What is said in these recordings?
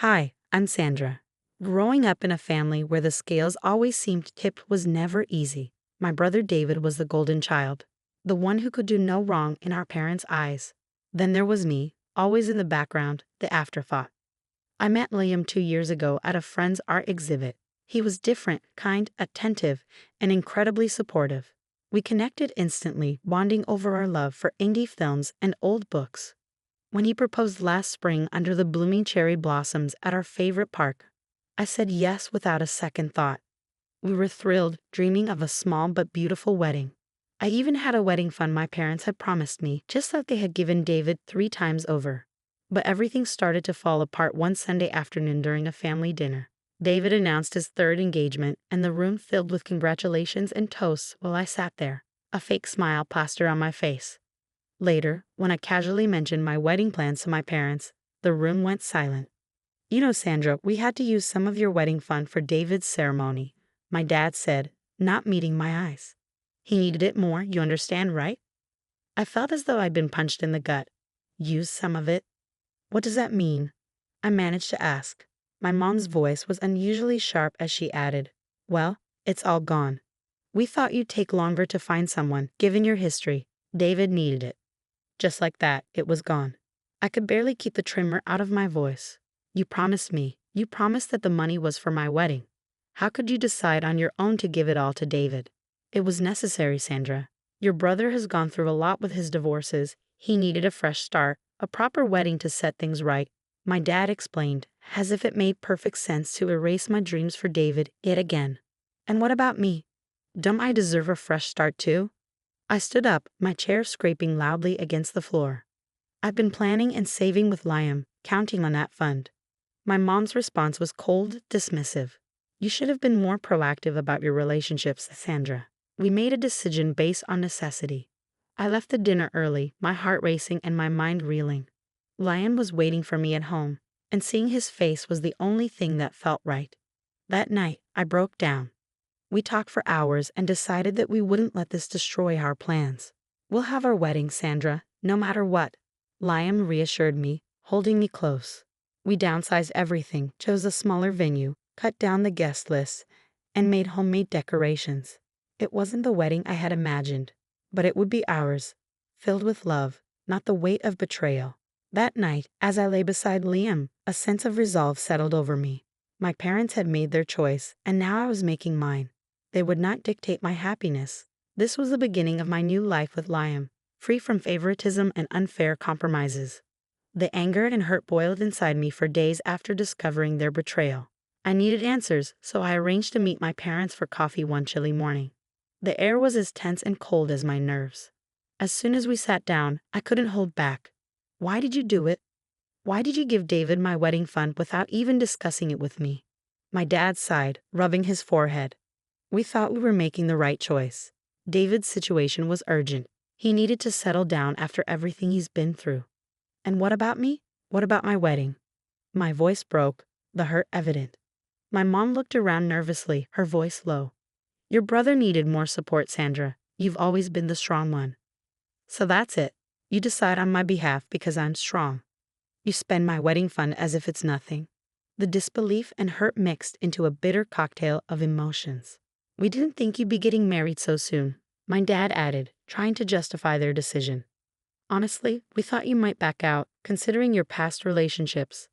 Hi, I'm Sandra. Growing up in a family where the scales always seemed tipped was never easy. My brother David was the golden child, the one who could do no wrong in our parents' eyes. Then there was me, always in the background, the afterthought. I met Liam 2 years ago at a friend's art exhibit. He was different, kind, attentive, and incredibly supportive. We connected instantly, bonding over our love for indie films and old books. When he proposed last spring under the blooming cherry blossoms at our favorite park, I said yes without a second thought. We were thrilled, dreaming of a small but beautiful wedding. I even had a wedding fund my parents had promised me, just like they had given David 3 times over. But everything started to fall apart one Sunday afternoon during a family dinner. David announced his third engagement, and the room filled with congratulations and toasts while I sat there, a fake smile plastered on my face. Later, when I casually mentioned my wedding plans to my parents, the room went silent. You know, Sandra, we had to use some of your wedding fund for David's ceremony, my dad said, not meeting my eyes. He needed it more, you understand, right? I felt as though I'd been punched in the gut. Use some of it? What does that mean? I managed to ask. My mom's voice was unusually sharp as she added, well, it's all gone. We thought you'd take longer to find someone, given your history. David needed it. Just like that, it was gone. I could barely keep the tremor out of my voice. You promised me. You promised that the money was for my wedding. How could you decide on your own to give it all to David? It was necessary, Sandra. Your brother has gone through a lot with his divorces. He needed a fresh start, a proper wedding to set things right. My dad explained, as if it made perfect sense to erase my dreams for David yet again. And what about me? Don't I deserve a fresh start too? I stood up, my chair scraping loudly against the floor. I've been planning and saving with Liam, counting on that fund. My mom's response was cold, dismissive. You should have been more proactive about your relationships, Sandra. We made a decision based on necessity. I left the dinner early, my heart racing and my mind reeling. Liam was waiting for me at home, and seeing his face was the only thing that felt right. That night, I broke down. We talked for hours and decided that we wouldn't let this destroy our plans. We'll have our wedding, Sandra, no matter what. Liam reassured me, holding me close. We downsized everything, chose a smaller venue, cut down the guest list, and made homemade decorations. It wasn't the wedding I had imagined, but it would be ours, filled with love, not the weight of betrayal. That night, as I lay beside Liam, a sense of resolve settled over me. My parents had made their choice, and now I was making mine. They would not dictate my happiness. This was the beginning of my new life with Liam, free from favoritism and unfair compromises. The anger and hurt boiled inside me for days after discovering their betrayal. I needed answers, so I arranged to meet my parents for coffee one chilly morning. The air was as tense and cold as my nerves. As soon as we sat down, I couldn't hold back. Why did you do it? Why did you give David my wedding fund without even discussing it with me? My dad sighed, rubbing his forehead. We thought we were making the right choice. David's situation was urgent. He needed to settle down after everything he's been through. And what about me? What about my wedding? My voice broke, the hurt evident. My mom looked around nervously, her voice low. Your brother needed more support, Sandra. You've always been the strong one. So that's it. You decide on my behalf because I'm strong. You spend my wedding fund as if it's nothing. The disbelief and hurt mixed into a bitter cocktail of emotions. We didn't think you'd be getting married so soon, my dad added, trying to justify their decision. Honestly, we thought you might back out, considering your past relationships.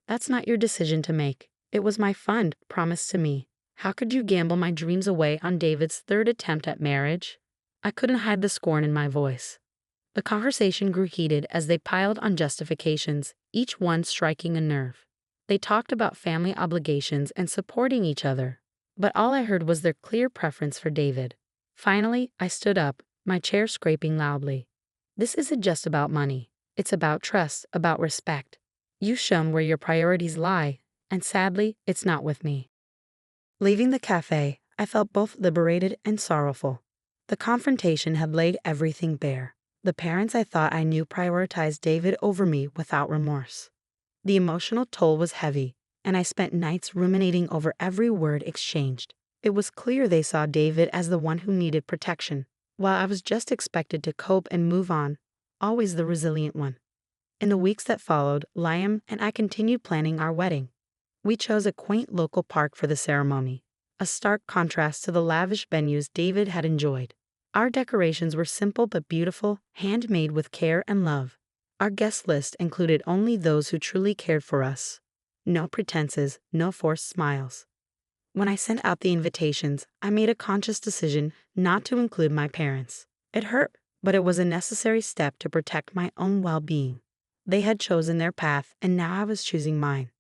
That's not your decision to make. It was my fund, promised to me. How could you gamble my dreams away on David's third attempt at marriage? I couldn't hide the scorn in my voice. The conversation grew heated as they piled on justifications, each one striking a nerve. They talked about family obligations and supporting each other. But all I heard was their clear preference for David. Finally, I stood up, my chair scraping loudly. This isn't just about money. It's about trust, about respect. You've shown where your priorities lie, and sadly, it's not with me. Leaving the cafe, I felt both liberated and sorrowful. The confrontation had laid everything bare. The parents I thought I knew prioritized David over me without remorse. The emotional toll was heavy, and I spent nights ruminating over every word exchanged. It was clear they saw David as the one who needed protection, while I was just expected to cope and move on, always the resilient one. In the weeks that followed, Liam and I continued planning our wedding. We chose a quaint local park for the ceremony, a stark contrast to the lavish venues David had enjoyed. Our decorations were simple but beautiful, handmade with care and love. Our guest list included only those who truly cared for us. No pretenses, no forced smiles. When I sent out the invitations, I made a conscious decision not to include my parents. It hurt, but it was a necessary step to protect my own well-being. They had chosen their path, and now I was choosing mine.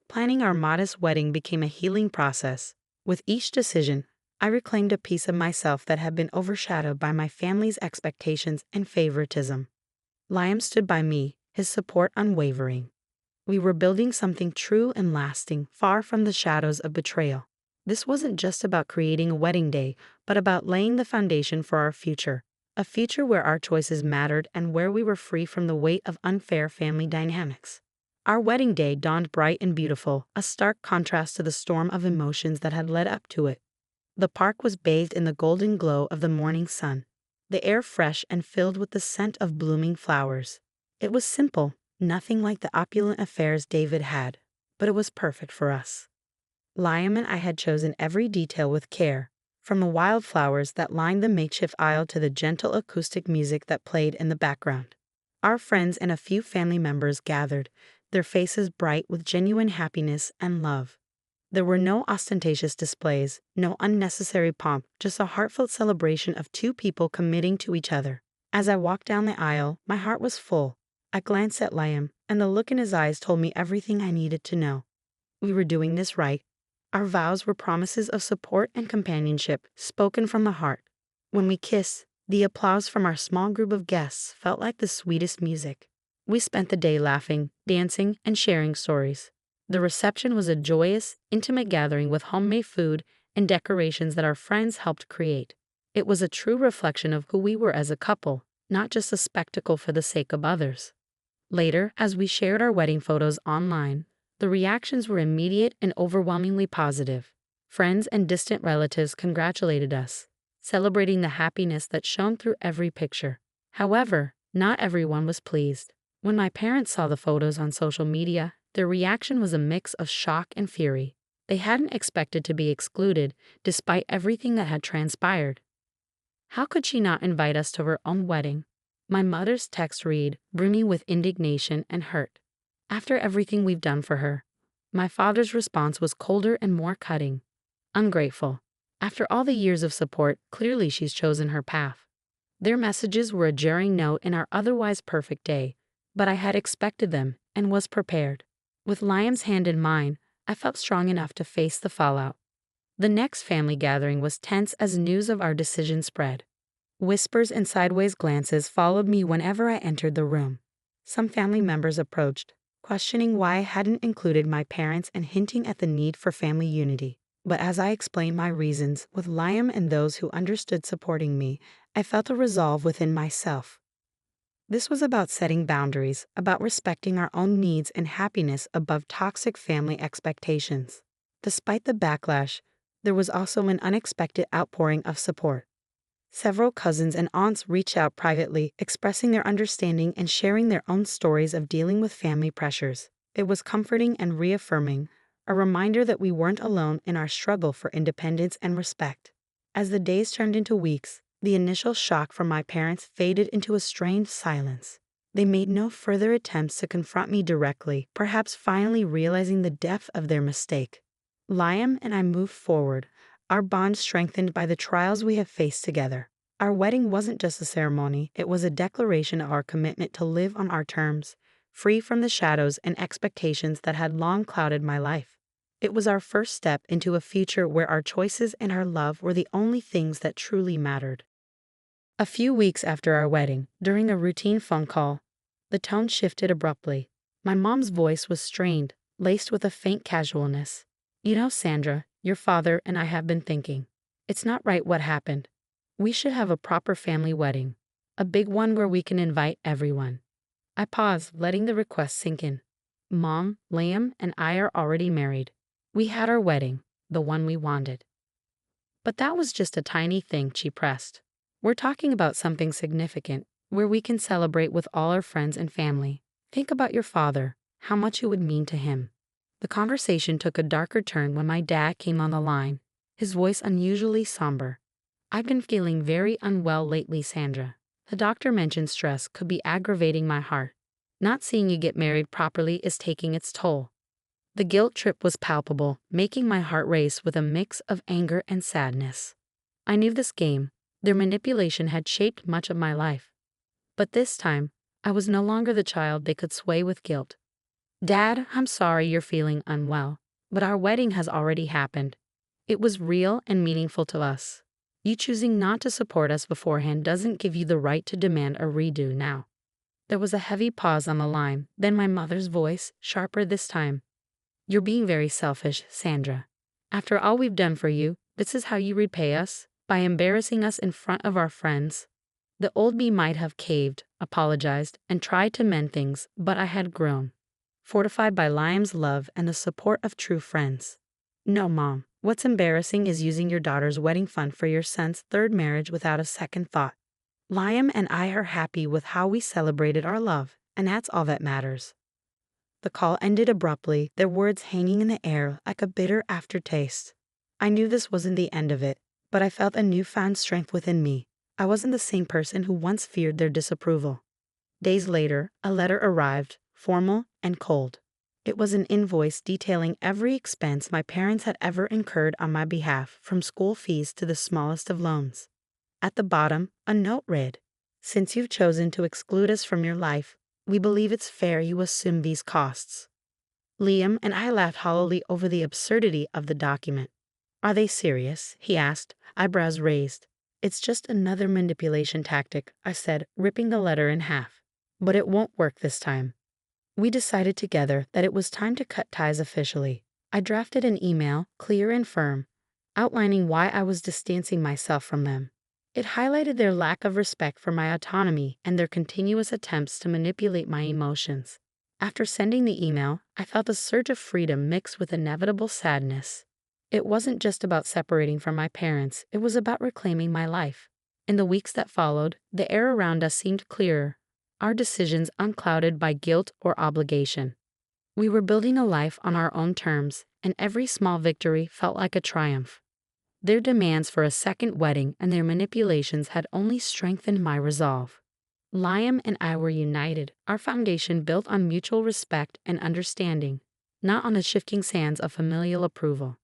Planning our modest wedding became a healing process. With each decision, I reclaimed a piece of myself that had been overshadowed by my family's expectations and favoritism. Liam stood by me, his support unwavering. We were building something true and lasting, far from the shadows of betrayal. This wasn't just about creating a wedding day, but about laying the foundation for our future. A future where our choices mattered and where we were free from the weight of unfair family dynamics. Our wedding day dawned bright and beautiful, a stark contrast to the storm of emotions that had led up to it. The park was bathed in the golden glow of the morning sun, the air fresh and filled with the scent of blooming flowers. It was simple, nothing like the opulent affairs David had, but it was perfect for us. Liam and I had chosen every detail with care, from the wildflowers that lined the makeshift aisle to the gentle acoustic music that played in the background. Our friends and a few family members gathered, their faces bright with genuine happiness and love. There were no ostentatious displays, no unnecessary pomp, just a heartfelt celebration of two people committing to each other. As I walked down the aisle, my heart was full. I glanced at Liam, and the look in his eyes told me everything I needed to know. We were doing this right. Our vows were promises of support and companionship, spoken from the heart. When we kissed, the applause from our small group of guests felt like the sweetest music. We spent the day laughing, dancing, and sharing stories. The reception was a joyous, intimate gathering with homemade food and decorations that our friends helped create. It was a true reflection of who we were as a couple, not just a spectacle for the sake of others. Later, as we shared our wedding photos online, the reactions were immediate and overwhelmingly positive. Friends and distant relatives congratulated us, celebrating the happiness that shone through every picture. However, not everyone was pleased. When my parents saw the photos on social media, their reaction was a mix of shock and fury. They hadn't expected to be excluded, despite everything that had transpired. How could she not invite us to her own wedding? My mother's text read, brimming with indignation and hurt. After everything we've done for her. My father's response was colder and more cutting. Ungrateful. After all the years of support, clearly she's chosen her path. Their messages were a jarring note in our otherwise perfect day, but I had expected them and was prepared. With Liam's hand in mine, I felt strong enough to face the fallout. The next family gathering was tense as news of our decision spread. Whispers and sideways glances followed me whenever I entered the room. Some family members approached, questioning why I hadn't included my parents and hinting at the need for family unity. But as I explained my reasons, with Liam and those who understood supporting me, I felt a resolve within myself. This was about setting boundaries, about respecting our own needs and happiness above toxic family expectations. Despite the backlash, there was also an unexpected outpouring of support. Several cousins and aunts reached out privately, expressing their understanding and sharing their own stories of dealing with family pressures. It was comforting and reaffirming, a reminder that we weren't alone in our struggle for independence and respect. As the days turned into weeks, the initial shock from my parents faded into a strained silence. They made no further attempts to confront me directly, perhaps finally realizing the depth of their mistake. Liam and I moved forward, our bond strengthened by the trials we have faced together. Our wedding wasn't just a ceremony, it was a declaration of our commitment to live on our terms, free from the shadows and expectations that had long clouded my life. It was our first step into a future where our choices and our love were the only things that truly mattered. A few weeks after our wedding, during a routine phone call, the tone shifted abruptly. My mom's voice was strained, laced with a faint casualness. "You know, Sandra, your father and I have been thinking. It's not right what happened. We should have a proper family wedding. A big one where we can invite everyone." I paused, letting the request sink in. Mom, Liam, and I are already married. We had our wedding, the one we wanted. But that was just a tiny thing, she pressed. We're talking about something significant, where we can celebrate with all our friends and family. Think about your father, how much it would mean to him. The conversation took a darker turn when my dad came on the line, his voice unusually somber. "I've been feeling very unwell lately, Sandra. The doctor mentioned stress could be aggravating my heart. Not seeing you get married properly is taking its toll." The guilt trip was palpable, making my heart race with a mix of anger and sadness. I knew this game, their manipulation had shaped much of my life. But this time, I was no longer the child they could sway with guilt. "Dad, I'm sorry you're feeling unwell, but our wedding has already happened. It was real and meaningful to us. You choosing not to support us beforehand doesn't give you the right to demand a redo now." There was a heavy pause on the line, then my mother's voice, sharper this time. "You're being very selfish, Sandra. After all we've done for you, this is how you repay us? By embarrassing us in front of our friends?" The old me might have caved, apologized, and tried to mend things, but I had grown, fortified by Liam's love and the support of true friends. "No, Mom. What's embarrassing is using your daughter's wedding fund for your son's third marriage without a second thought. Liam and I are happy with how we celebrated our love, and that's all that matters." The call ended abruptly, their words hanging in the air like a bitter aftertaste. I knew this wasn't the end of it, but I felt a newfound strength within me. I wasn't the same person who once feared their disapproval. Days later, a letter arrived, formal and cold. It was an invoice detailing every expense my parents had ever incurred on my behalf, from school fees to the smallest of loans. At the bottom, a note read, "Since you've chosen to exclude us from your life, we believe it's fair you assume these costs." Liam and I laughed hollowly over the absurdity of the document. "Are they serious?" he asked, eyebrows raised. "It's just another manipulation tactic," I said, ripping the letter in half. "But it won't work this time." We decided together that it was time to cut ties officially. I drafted an email, clear and firm, outlining why I was distancing myself from them. It highlighted their lack of respect for my autonomy and their continuous attempts to manipulate my emotions. After sending the email, I felt a surge of freedom mixed with inevitable sadness. It wasn't just about separating from my parents, it was about reclaiming my life. In the weeks that followed, the air around us seemed clearer, our decisions unclouded by guilt or obligation. We were building a life on our own terms, and every small victory felt like a triumph. Their demands for a second wedding and their manipulations had only strengthened my resolve. Liam and I were united, our foundation built on mutual respect and understanding, not on the shifting sands of familial approval.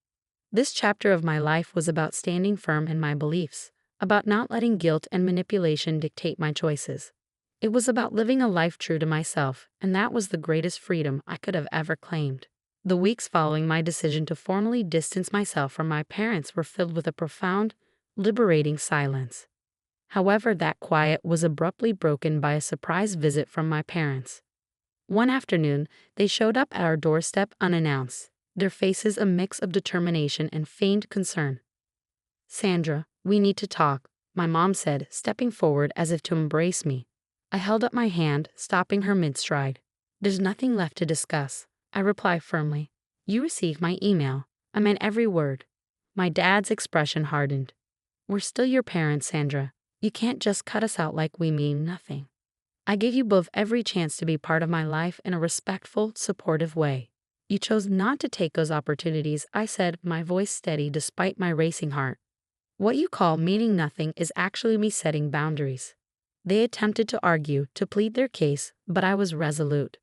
This chapter of my life was about standing firm in my beliefs, about not letting guilt and manipulation dictate my choices. It was about living a life true to myself, and that was the greatest freedom I could have ever claimed. The weeks following my decision to formally distance myself from my parents were filled with a profound, liberating silence. However, that quiet was abruptly broken by a surprise visit from my parents. One afternoon, they showed up at our doorstep unannounced, their faces a mix of determination and feigned concern. "Sandra, we need to talk," my mom said, stepping forward as if to embrace me. I held up my hand, stopping her mid-stride. "There's nothing left to discuss," I replied firmly. "You received my email. I meant every word." My dad's expression hardened. "We're still your parents, Sandra. You can't just cut us out like we mean nothing. I gave you both every chance to be part of my life in a respectful, supportive way. You chose not to take those opportunities," I said, my voice steady despite my racing heart. "What you call meaning nothing is actually me setting boundaries." They attempted to argue, to plead their case, but I was resolute.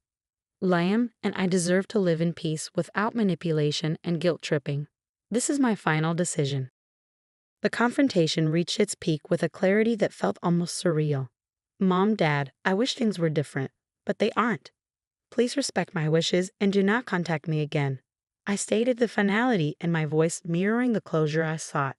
Liam and I deserve to live in peace without manipulation and guilt-tripping. This is my final decision. The confrontation reached its peak with a clarity that felt almost surreal. "Mom, Dad, I wish things were different, but they aren't. Please respect my wishes and do not contact me again." I stated the finality in my voice, mirroring the closure I sought.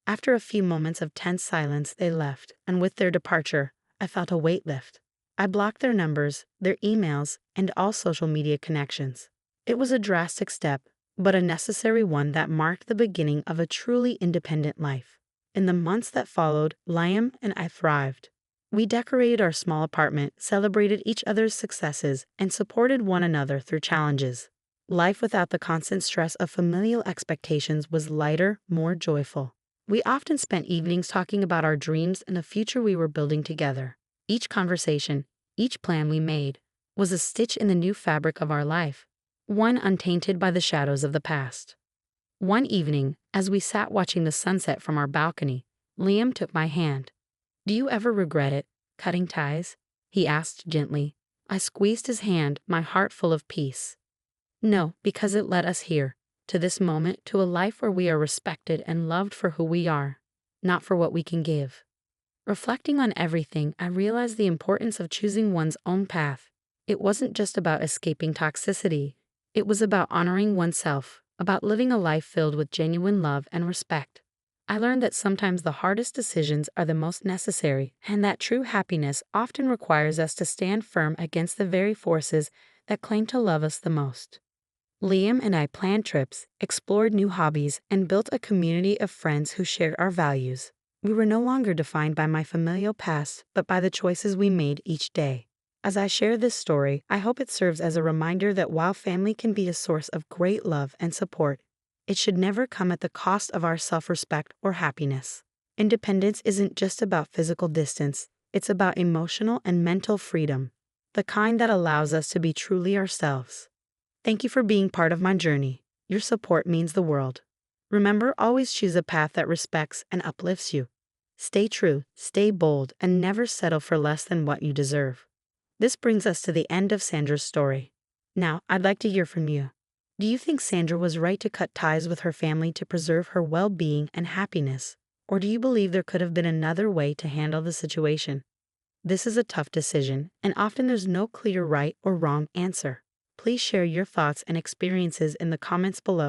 After a few moments of tense silence, they left, and with their departure, I felt a weight lift. I blocked their numbers, their emails, and all social media connections. It was a drastic step, but a necessary one that marked the beginning of a truly independent life. In the months that followed, Liam and I thrived. We decorated our small apartment, celebrated each other's successes, and supported one another through challenges. Life without the constant stress of familial expectations was lighter, more joyful. We often spent evenings talking about our dreams and the future we were building together. Each conversation, each plan we made, was a stitch in the new fabric of our life. one untainted by the shadows of the past. One evening, as we sat watching the sunset from our balcony, Liam took my hand. "Do you ever regret it, cutting ties?" he asked gently. I squeezed his hand, my heart full of peace. "No, because it led us here, to this moment, to a life where we are respected and loved for who we are, not for what we can give." Reflecting on everything, I realized the importance of choosing one's own path. It wasn't just about escaping toxicity. It was about honoring oneself, about living a life filled with genuine love and respect. I learned that sometimes the hardest decisions are the most necessary, and that true happiness often requires us to stand firm against the very forces that claim to love us the most. Liam and I planned trips, explored new hobbies, and built a community of friends who shared our values. We were no longer defined by my familial past, but by the choices we made each day. As I share this story, I hope it serves as a reminder that while family can be a source of great love and support, it should never come at the cost of our self-respect or happiness. Independence isn't just about physical distance, it's about emotional and mental freedom, the kind that allows us to be truly ourselves. Thank you for being part of my journey. Your support means the world. Remember, always choose a path that respects and uplifts you. Stay true, stay bold, and never settle for less than what you deserve. This brings us to the end of Sandra's story. Now, I'd like to hear from you. Do you think Sandra was right to cut ties with her family to preserve her well-being and happiness? Or do you believe there could have been another way to handle the situation? This is a tough decision, and often there's no clear right or wrong answer. Please share your thoughts and experiences in the comments below.